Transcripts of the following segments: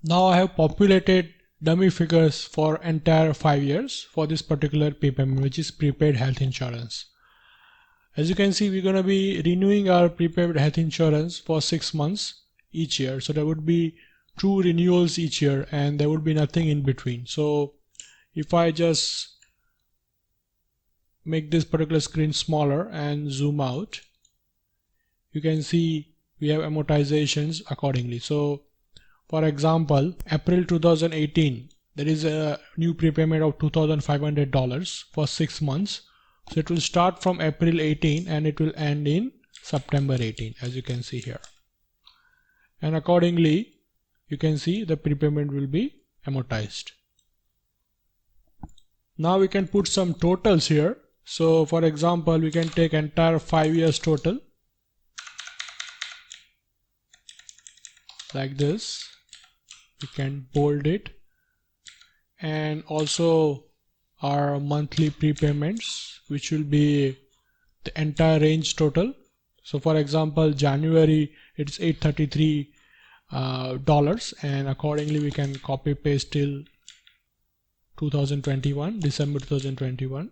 Now I have populated dummy figures for entire 5 years for this particular prepayment, which is prepaid health insurance. As you can see, we're going to be renewing our prepaid health insurance for 6 months each year. So there would be 2 renewals each year and there would be nothing in between. So if I just make this particular screen smaller and zoom out, you can see we have amortizations accordingly. So for example, April 2018, there is a new prepayment of $2,500 for 6 months. So it will start from April 18 and it will end in September 18, as you can see here. And accordingly, you can see the prepayment will be amortized. Now we can put some totals here. So for example, we can take entire 5 years total like this. We can bold it, and also our monthly prepayments, which will be the entire range total. So for example, January it's $833 and accordingly we can copy paste till 2021, December 2021.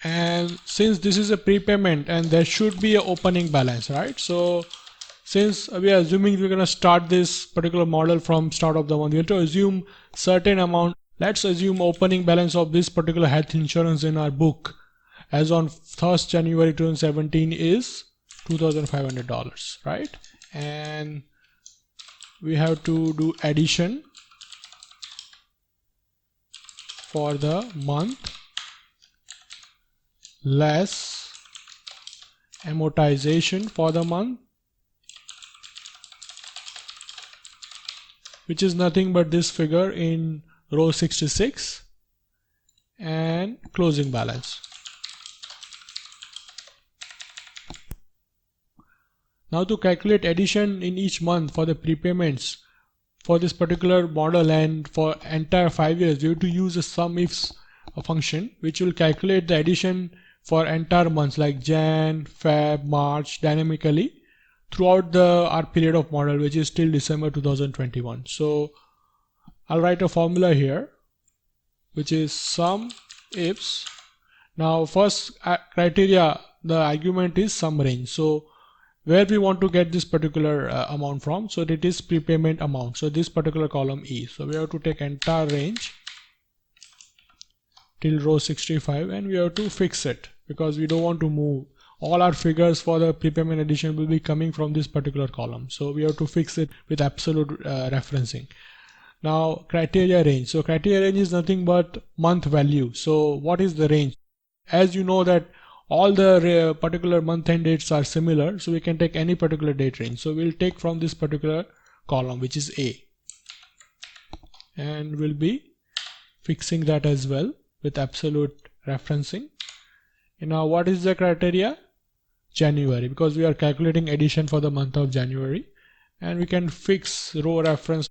And since this is a prepayment and there should be an opening balance, right? So since we are assuming we're going to start this particular model from start of the month, we have to assume certain amount. Let's assume opening balance of this particular health insurance in our book as on 1st January 2017 is $2,500, right? And we have to do addition for the month less amortization for the month, which is nothing but this figure in row 66, and closing balance. Now to calculate addition in each month for the prepayments for this particular model and for entire 5 years, we have to use a sum ifs function which will calculate the addition for entire months like Jan, Feb, March dynamically throughout our period of model, which is till December 2021. So I'll write a formula here which is sum ifs. Now first criteria, the argument is sum range. So where we want to get this particular amount from, so it is prepayment amount. So this particular column E. So we have to take entire range till row 65 and we have to fix it because we don't want to move. All our figures for the prepayment addition will be coming from this particular column. So we have to fix it with absolute referencing. Now criteria range. So criteria range is nothing but month value. So what is the range? As you know that all the particular month end dates are similar, so we can take any particular date range. So we'll take from this particular column, which is A, and we'll be fixing that as well with absolute referencing. And now what is the criteria? January, because we are calculating addition for the month of January, and we can fix row reference,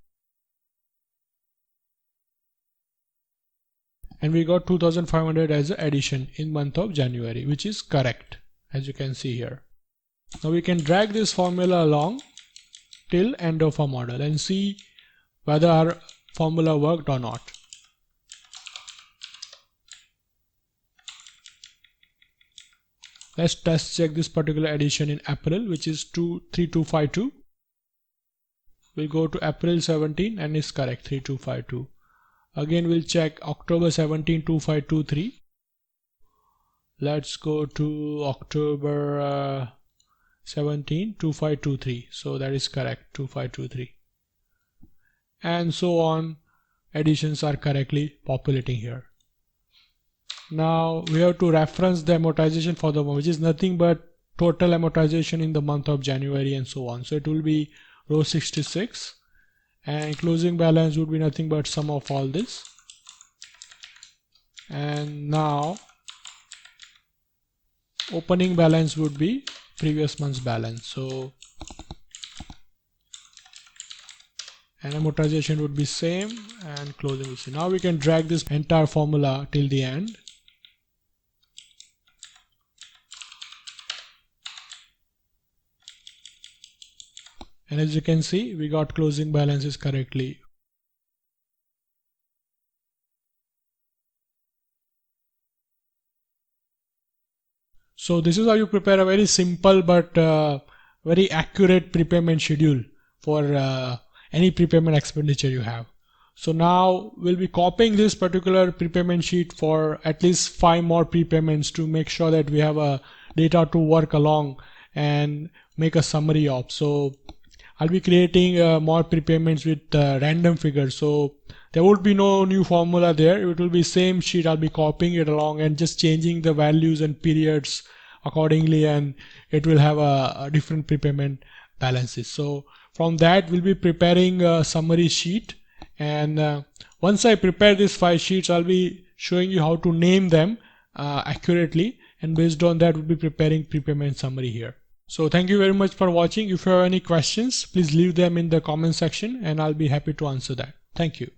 and we got 2,500 as addition in month of January, which is correct, as you can see here. Now we can drag this formula along till end of our model and see whether our formula worked or not. Let's test check this particular addition in April, which is 3252. We'll go to April 17 and it's correct, 3252. Again we'll check October 17, 2523. Let's go to October 17, 2523. So that is correct, 2523. And so on. Additions are correctly populating here. Now we have to reference the amortization for the month, which is nothing but total amortization in the month of January and so on. So it will be row 66, and closing balance would be nothing but sum of all this. And now opening balance would be previous month's balance. So and amortization would be same, and closing will see. Now we can drag this entire formula till the end. And as you can see, we got closing balances correctly. So this is how you prepare a very simple but very accurate prepayment schedule for any prepayment expenditure you have. So now we'll be copying this particular prepayment sheet for at least 5 more prepayments to make sure that we have a data to work along and make a summary of. So I'll be creating more prepayments with random figures. So there would be no new formula there. It will be same sheet. I'll be copying it along and just changing the values and periods accordingly, and it will have a different prepayment balances. So from that we'll be preparing a summary sheet, and once I prepare these 5 sheets, I'll be showing you how to name them accurately, and based on that we'll be preparing prepayment summary here. So thank you very much for watching. If you have any questions, please leave them in the comment section and I'll be happy to answer that. Thank you.